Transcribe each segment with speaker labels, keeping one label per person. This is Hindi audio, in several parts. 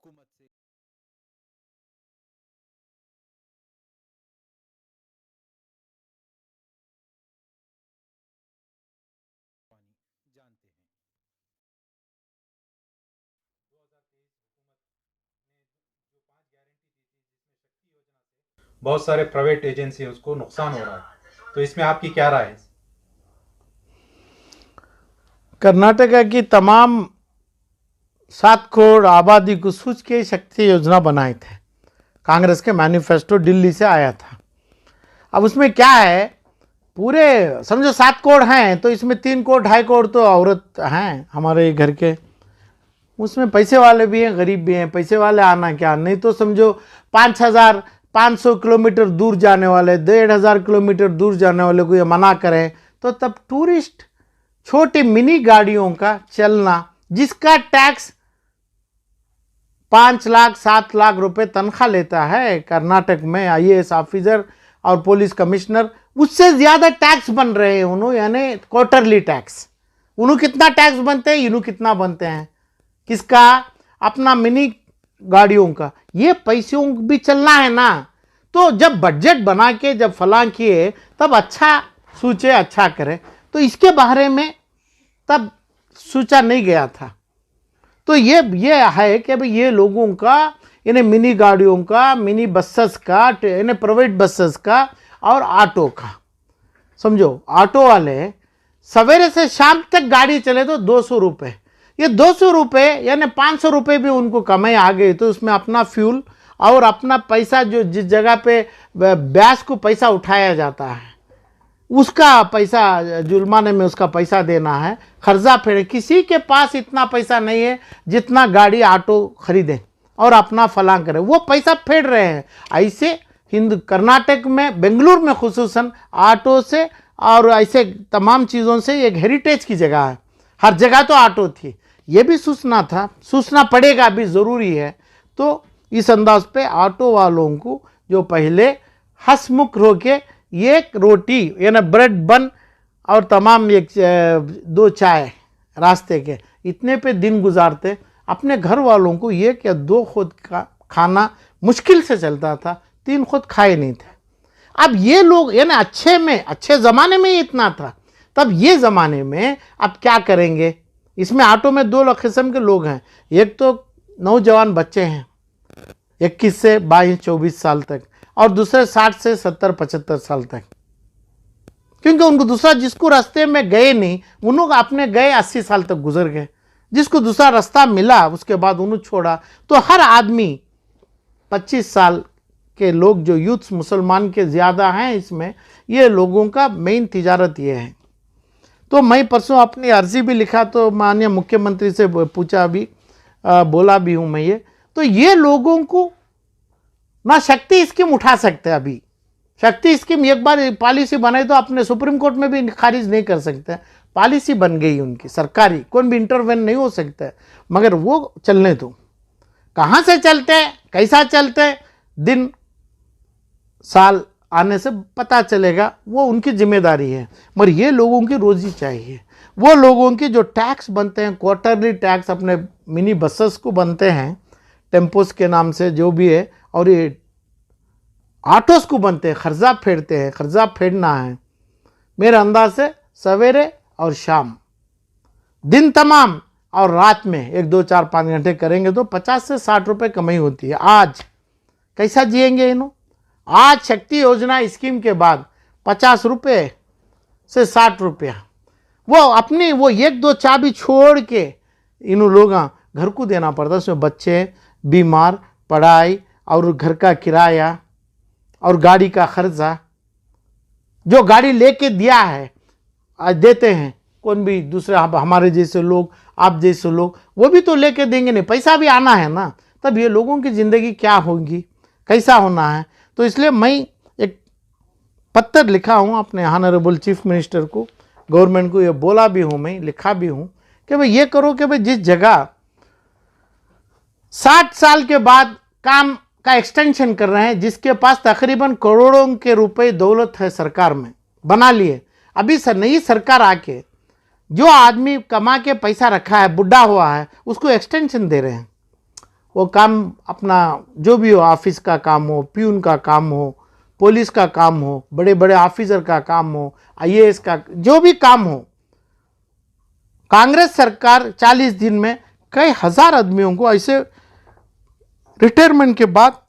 Speaker 1: हुकूमत से जानते हैं। 2023 हुकूमत ने जो 5 गारंटी दी थी, जिसमें शक्ति योजना से बहुत सारे प्राइवेट एजेंसी उसको नुकसान हो रहा है, तो इसमें आपकी क्या राय है?
Speaker 2: कर्नाटका की तमाम 7 करोड़ आबादी को सोच के शक्ति योजना बनाए थे। कांग्रेस के मैनिफेस्टो दिल्ली से आया था। अब उसमें क्या है, पूरे समझो 7 करोड़ हैं तो इसमें 3 करोड़ 2.5 करोड़ तो औरत हैं हमारे घर के। उसमें पैसे वाले भी हैं, गरीब भी हैं। पैसे वाले आना क्या, नहीं तो समझो 5,500 किलोमीटर दूर जाने वाले, 1,500 किलोमीटर दूर जाने वाले को ये मना करें तो तब टूरिस्ट छोटी मिनी गाड़ियों का चलना, जिसका टैक्स 5 लाख 7 लाख रुपए तनख्वाह लेता है कर्नाटक में आईएएस ऑफिसर और पुलिस कमिश्नर, उससे ज्यादा टैक्स बन रहे हैं उन्होंने, यानी क्वार्टरली टैक्स। उन्होंने कितना टैक्स बनते हैं, इन्हों कितना बनते हैं, किसका, अपना मिनी गाड़ियों का। ये पैसों भी चलना है ना, तो जब बजट बना के जब फला किए तब अच्छा सोचे, अच्छा करे। तो इसके बारे में तब सोचा नहीं गया था। तो ये है कि भाई ये लोगों का, इन्हें मिनी गाड़ियों का, मिनी बसेस का, इन्हें प्राइवेट बसेस का और ऑटो का। समझो ऑटो वाले सवेरे से शाम तक गाड़ी चले तो 200 रुपये, ये 200 रुपये यानी 500 रुपये भी उनको कमाई आ गई, तो उसमें अपना फ्यूल और अपना पैसा, जो जिस जगह पे ब्याज को पैसा उठाया जाता है उसका पैसा, जुर्माने में उसका पैसा देना है, खर्चा फेरे। किसी के पास इतना पैसा नहीं है जितना गाड़ी ऑटो खरीदें और अपना फलां करें, वो पैसा फेर रहे हैं। ऐसे कर्नाटक में, बेंगलुरु में खुसूसन ऑटो से और ऐसे तमाम चीज़ों से एक हेरिटेज की जगह है। हर जगह तो ऑटो थी, ये भी सोचना था, सोचना पड़ेगा भी, ज़रूरी है। तो इस अंदाज पे ऑटो वालों को जो पहले हंसमुख होके एक रोटी यानी ब्रेड बन और तमाम एक 2 चाय रास्ते के, इतने पे दिन गुजारते, अपने घर वालों को 1 या 2 खुद का खाना मुश्किल से चलता था, 3 खुद खाए नहीं थे। अब ये लोग यानी अच्छे ज़माने में इतना था, तब ये ज़माने में अब क्या करेंगे। इसमें ऑटो में 2 किस्म के लोग हैं, एक तो नौजवान बच्चे हैं 21 से 22-24 साल तक, और दूसरे 60 से 70-75 साल तक, क्योंकि उनको दूसरा, जिसको रास्ते में गए नहीं उन्होंने अपने गए 80 साल तक गुजर गए, जिसको दूसरा रास्ता मिला उसके बाद उन्होंने छोड़ा। तो हर आदमी 25 साल के लोग, जो यूथ मुसलमान के ज़्यादा हैं इसमें, ये लोगों का मेन तिजारत ये है। तो मैं परसों अपनी अर्जी भी लिखा, तो माननीय मुख्यमंत्री से पूछा भी, बोला भी हूँ मैं ये, तो ये लोगों को ना शक्ति स्कीम उठा सकते हैं। अभी शक्ति स्कीम एक बार पॉलिसी बनाई तो अपने सुप्रीम कोर्ट में भी खारिज नहीं कर सकते, पॉलिसी बन गई उनकी सरकारी, कोई भी इंटरवेन नहीं हो सकता है, मगर वो चलने दो। कहाँ से चलते, कैसा चलते, दिन साल आने से पता चलेगा, वो उनकी जिम्मेदारी है। मगर ये लोगों की रोजी चाहिए। वो लोगों की जो टैक्स बनते हैं, क्वार्टरली टैक्स अपने मिनी बसेस को बनते हैं, टेम्पोस के नाम से जो भी है, और ये ऑटोस को बनते हैं, खर्चा फेरते हैं, खर्चा फेरना है। मेरे अंदाज से सवेरे और शाम, दिन तमाम और रात में 1 2 4 5 घंटे करेंगे तो 50 से 60 रुपये कमाई होती है। आज कैसा जिएंगे इन्हों, आज शक्ति योजना स्कीम के बाद 50 रुपये से 60 रुपया वो अपनी, वो 1 2 चाबी छोड़ के इन लोग घर को देना पड़ता है। उसमें बच्चे, बीमार, पढ़ाई और घर का किराया और गाड़ी का खर्चा, जो गाड़ी लेके दिया है आज देते हैं, कौन भी दूसरे हमारे जैसे लोग, आप जैसे लोग, वो भी तो लेके देंगे नहीं, पैसा भी आना है ना। तब ये लोगों की ज़िंदगी क्या होगी, कैसा होना है। तो इसलिए मैं एक पत्र लिखा हूँ अपने ऑनरेबल चीफ मिनिस्टर को, गवर्नमेंट को, ये बोला भी हूँ, मैं लिखा भी हूँ कि भाई ये करो कि भाई जिस जगह 60 साल के बाद काम का एक्सटेंशन कर रहे हैं, जिसके पास तकरीबन करोड़ों के रुपए दौलत है सरकार में बना लिए, अभी नई सरकार आके जो आदमी कमा के पैसा रखा है, बुढ़ा हुआ है, उसको एक्सटेंशन दे रहे हैं। वो काम अपना जो भी हो, ऑफिस का काम हो, प्यून का काम हो, पुलिस का काम हो, बड़े बड़े ऑफिसर का काम हो, आईएएस का, जो भी काम हो, कांग्रेस सरकार 40 दिन में कई हजार आदमियों को ऐसे रिटायरमेंट के बाद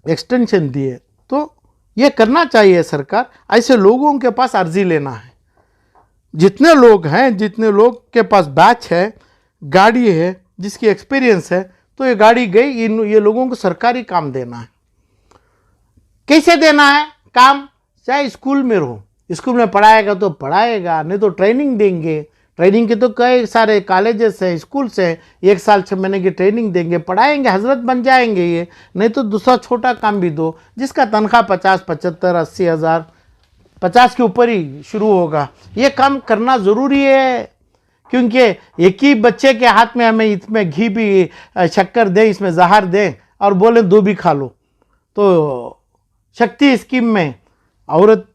Speaker 2: एक्सटेंशन दिए। तो ये करना चाहिए सरकार, ऐसे लोगों के पास अर्जी लेना है। जितने लोग हैं, जितने लोग के पास बैच है, गाड़ी है, जिसकी एक्सपीरियंस है, तो ये गाड़ी गई, ये लोगों को सरकारी काम देना है। कैसे देना है काम? चाहे स्कूल में रहो, स्कूल में पढ़ाएगा तो पढ़ाएगा, नहीं तो ट्रेनिंग देंगे। ट्रेनिंग के तो कई सारे कॉलेजेस हैं, स्कूल्स हैं, 1 साल 6 महीने की ट्रेनिंग देंगे, पढ़ाएंगे, हजरत बन जाएंगे ये। नहीं तो दूसरा छोटा काम भी दो, जिसका तनख्वाह 50, 75, 80 हज़ार, 50 के ऊपर ही शुरू होगा। ये काम करना ज़रूरी है, क्योंकि एक ही बच्चे के हाथ में हमें इसमें घी भी, शक्कर दें, इसमें जहर दें और बोले 2 भी खा लो। तो शक्ति स्कीम में औरत,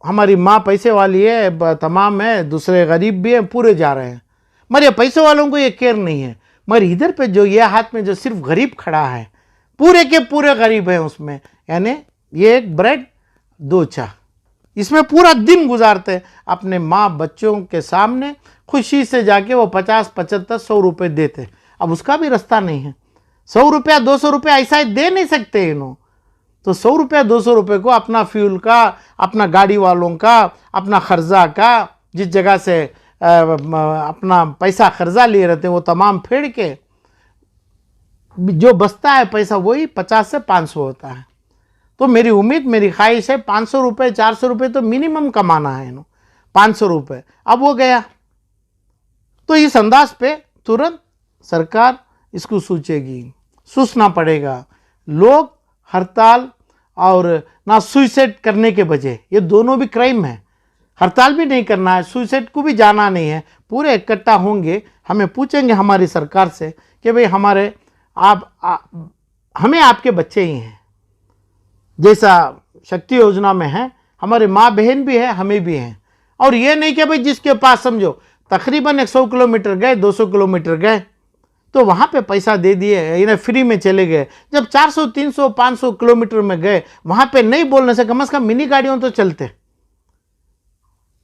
Speaker 2: हमारी माँ पैसे वाली है, तमाम है, दूसरे गरीब भी हैं, पूरे जा रहे हैं। मगर पैसे वालों को ये केयर नहीं है। मगर इधर पे जो ये हाथ में जो सिर्फ गरीब खड़ा है, पूरे के पूरे गरीब हैं उसमें, यानी ये 1 ब्रेड 2 चाय, इसमें पूरा दिन गुजारते हैं अपने माँ बच्चों के सामने। खुशी से जाके वो 50, 75, 100 रुपये देते। अब उसका भी रास्ता नहीं है। 100 रुपया 200 रुपया ऐसा ही दे नहीं सकते इन्हों। तो 100 रुपया 200 रुपये को अपना फ्यूल का, अपना गाड़ी वालों का, अपना खर्जा का, जिस जगह से अपना पैसा खर्जा लिए रहते हैं, वो तमाम फेड़ के जो बचता है पैसा, वही 50 से 500 होता है। तो मेरी उम्मीद, मेरी ख्वाहिश है 500 रुपये, 400 रुपये तो मिनिमम कमाना है इन्हों। 500 रुपये अब वो गया, तो इस अंदाज पे तुरंत सरकार इसको सोचेगी, सोचना पड़ेगा। लोग हड़ताल और ना सुइसाइड करने के बजाय, ये दोनों भी क्राइम है। हड़ताल भी नहीं करना है, सुइसाइड को भी जाना नहीं है। पूरे इकट्ठा होंगे, हमें पूछेंगे हमारी सरकार से कि भाई हमें आपके बच्चे ही हैं, जैसा शक्ति योजना में है, हमारे माँ बहन भी है, हमें भी हैं। और ये नहीं कि भाई जिसके पास समझो तकरीबन 100 किलोमीटर गए, 200 किलोमीटर गए, तो वहाँ पे पैसा दे दिए, इन्हें फ्री में चले गए। जब 400, 300, 500 किलोमीटर में गए, वहाँ पे नहीं बोलने से कम मिनी गाड़ियों तो चलते,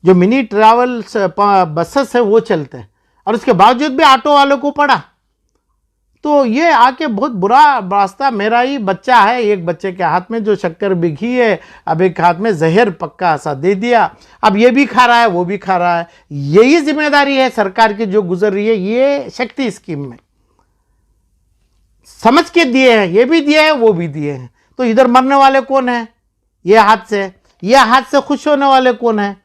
Speaker 2: जो मिनी ट्रैवल्स बसेस है वो चलते, और उसके बावजूद भी ऑटो वालों को पड़ा। तो ये आके बहुत बुरा रास्ता। मेरा ही बच्चा है, एक बच्चे के हाथ में जो शक्कर बिघी है, अब एक हाथ में जहर पक्का सा दे दिया, अब ये भी खा रहा है, वो भी खा रहा है। यही जिम्मेदारी है सरकार की जो गुजर रही है। ये शक्ति स्कीम में समझ के दिए हैं, ये भी दिए हैं, वो भी दिए हैं। तो इधर मरने वाले कौन है? ये हाथ से खुश होने वाले कौन है?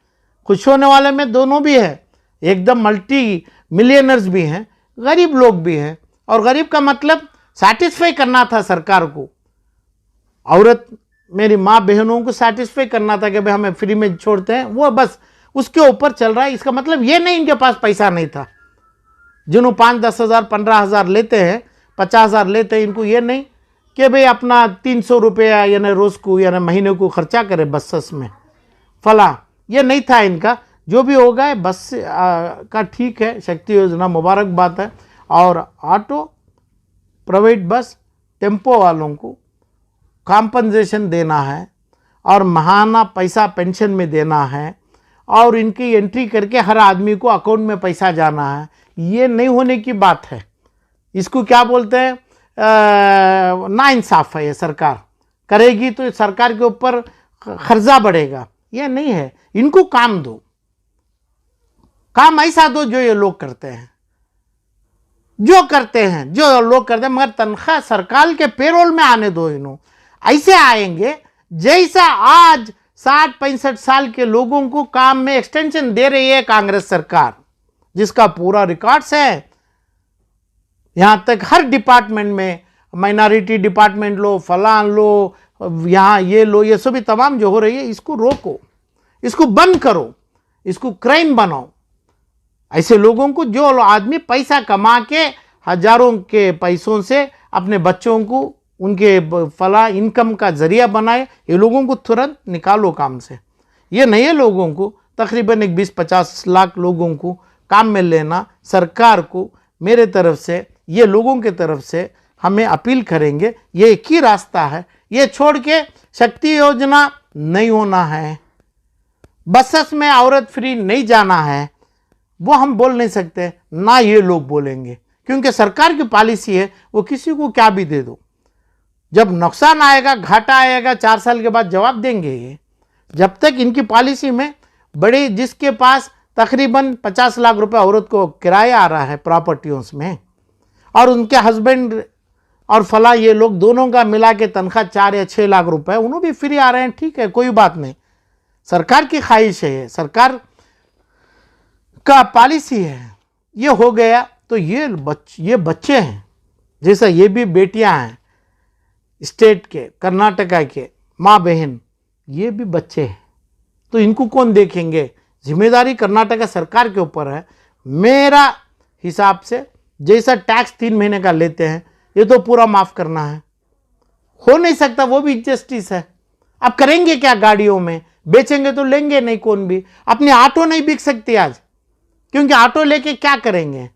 Speaker 2: खुश होने वाले में दोनों भी है, एकदम मल्टी मिलियनर्स भी हैं, गरीब लोग भी हैं। और गरीब का मतलब सैटिस्फाई करना था सरकार को, औरत मेरी माँ बहनों को सैटिस्फाई करना था कि भाई हमें फ्री में छोड़ते हैं, वो बस उसके ऊपर चल रहा है। इसका मतलब ये नहीं इनके पास पैसा नहीं था। जिन्हों 5, 10 हज़ार, 15 हज़ार लेते हैं, 50 हज़ार लेते हैं, इनको ये नहीं कि भाई अपना 300 रुपया यानी रोज़ को यानी महीने को खर्चा करे बसेस में फला, ये नहीं था इनका। जो भी होगा बस का ठीक है, शक्ति योजना मुबारक बात है। और ऑटो, प्राइवेट बस, टेम्पो वालों को कॉम्पनसेशन देना है, और महाना पैसा पेंशन में देना है, और इनकी एंट्री करके हर आदमी को अकाउंट में पैसा जाना है। ये नहीं होने की बात है। इसको क्या बोलते हैं? नाइंसाफ है। ये सरकार करेगी तो सरकार के ऊपर खर्चा बढ़ेगा। ये नहीं है। इनको काम दो, काम ऐसा दो जो ये लोग करते हैं, जो लोग करते हैं, मगर तनख्वाह सरकार के पेरोल में आने दो। इन्हों ऐसे आएंगे जैसा आज 60-65 साल के लोगों को काम में एक्सटेंशन दे रही है कांग्रेस सरकार, जिसका पूरा रिकॉर्ड्स है। यहां तक हर डिपार्टमेंट में, माइनॉरिटी डिपार्टमेंट लो, फलान लो, यहाँ ये लो, ये सभी तमाम जो हो रही है, इसको रोको, इसको बंद करो, इसको क्राइम बनाओ। ऐसे लोगों को, जो आदमी पैसा कमा के हजारों के पैसों से अपने बच्चों को उनके फला इनकम का जरिया बनाए, ये लोगों को तुरंत निकालो काम से। ये नए लोगों को, तकरीबन 20-50 लाख लोगों को काम में लेना सरकार को मेरे तरफ से, ये लोगों के तरफ से हमें अपील करेंगे, ये एक ही रास्ता है, ये छोड़ के शक्ति योजना नहीं होना है, बसेस में औरत फ्री नहीं जाना है, वो हम बोल नहीं सकते, ना ये लोग बोलेंगे, क्योंकि सरकार की पॉलिसी है वो किसी को क्या भी दे दो, जब नुकसान आएगा, घाटा आएगा, 4 साल के बाद जवाब देंगे ये। जब तक इनकी पॉलिसी में बड़े, जिसके पास तकरीबन 50 लाख रुपए औरत को किराया आ रहा है प्रॉपर्टियों में, और उनके हस्बैंड और फला ये लोग दोनों का मिला के तनख्वाह 4 या 6 लाख रुपए, उन्होंने भी फ्री आ रहे हैं, ठीक है, कोई बात नहीं, सरकार की ख्वाहिश है, सरकार का पॉलिसी है, ये हो गया। तो ये बच्चे हैं, जैसा ये भी बेटियां हैं स्टेट के, कर्नाटका के माँ बहन, ये भी बच्चे हैं, तो इनको कौन देखेंगे? जिम्मेदारी कर्नाटका सरकार के ऊपर है। मेरा हिसाब से जैसा टैक्स 3 महीने का लेते हैं, ये तो पूरा माफ करना है, हो नहीं सकता, वो भी जस्टिस है। अब करेंगे क्या? गाड़ियों में बेचेंगे तो लेंगे नहीं, कौन भी अपनी ऑटो नहीं बिक सकती आज, क्योंकि ऑटो लेके क्या करेंगे?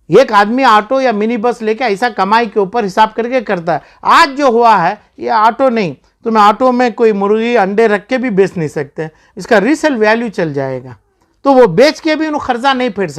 Speaker 2: एक आदमी ऑटो या मिनी बस लेके ऐसा कमाई के ऊपर हिसाब करके करता है। आज जो हुआ है ये ऑटो नहीं, तो मैं ऑटो में कोई मुर्गी अंडे रख के भी बेच नहीं सकते, इसका रीसेल वैल्यू चल जाएगा, तो वो बेच के भी इन्हों खर्चा नहीं फेर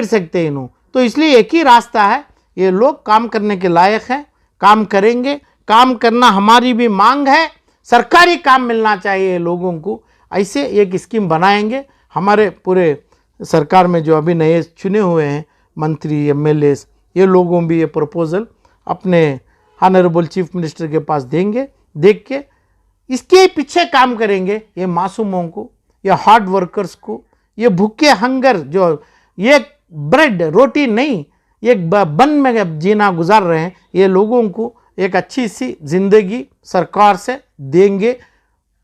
Speaker 2: सकते, इन्हों। तो इसलिए एक ही रास्ता है, ये लोग काम करने के लायक हैं, काम करेंगे, काम करना हमारी भी मांग है, सरकारी काम मिलना चाहिए लोगों को, ऐसे एक स्कीम बनाएंगे। हमारे पूरे सरकार में जो अभी नए चुने हुए हैं मंत्री, एमएलएस, ये लोगों भी ये प्रपोजल अपने ऑनरेबल चीफ मिनिस्टर के पास देंगे, देख के इसके पीछे काम करेंगे। ये मासूमों को, ये हार्ड वर्कर्स को, ये भूखे हंगर, जो ये ब्रेड रोटी नहीं, एक बन में जीना गुजार रहे हैं, ये लोगों को एक अच्छी सी जिंदगी सरकार से देंगे।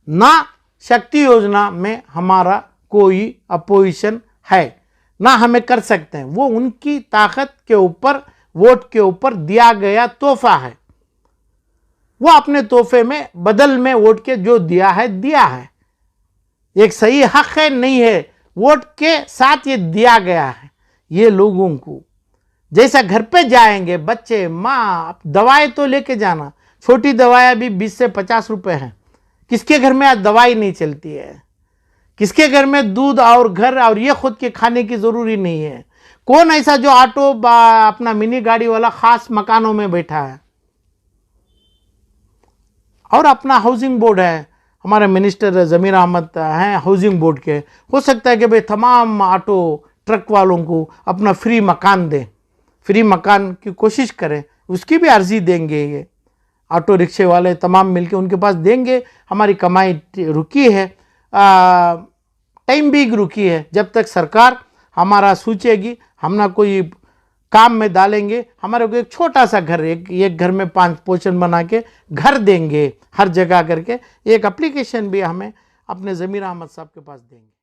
Speaker 2: ना शक्ति योजना में हमारा कोई अपोजिशन है, ना हमें कर सकते हैं, वो उनकी ताकत के ऊपर, वोट के ऊपर दिया गया तोहफा है, वो अपने तोहफे में बदल में वोट के जो दिया है, एक सही हक है, नहीं है, वोट के साथ ये दिया गया है। ये लोगों को जैसा घर पे जाएंगे बच्चे, माँ, दवाई तो लेके जाना, छोटी दवाइयाँ भी 20 से 50 रुपए हैं, किसके घर में आज दवाई नहीं चलती है? किसके घर में दूध और घर और ये खुद के खाने की जरूरी नहीं है? कौन ऐसा जो ऑटो अपना मिनी गाड़ी वाला खास मकानों में बैठा है? और अपना हाउसिंग बोर्ड है, हमारे मिनिस्टर जमीर अहमद हैं हाउसिंग बोर्ड के, हो सकता है कि भाई तमाम ऑटो ट्रक वालों को अपना फ्री मकान दें, फ्री मकान की कोशिश करें, उसकी भी अर्जी देंगे। ये ऑटो रिक्शे वाले तमाम मिलके उनके पास देंगे। हमारी कमाई रुकी है, टाइम भी रुकी है, जब तक सरकार हमारा सोचेगी, हम ना कोई काम में डालेंगे, हमारे को एक छोटा सा घर, एक घर में 5 पोर्शन बना के घर देंगे हर जगह करके। एक एप्लीकेशन भी हमें अपने जमीर अहमद साहब के पास देंगे।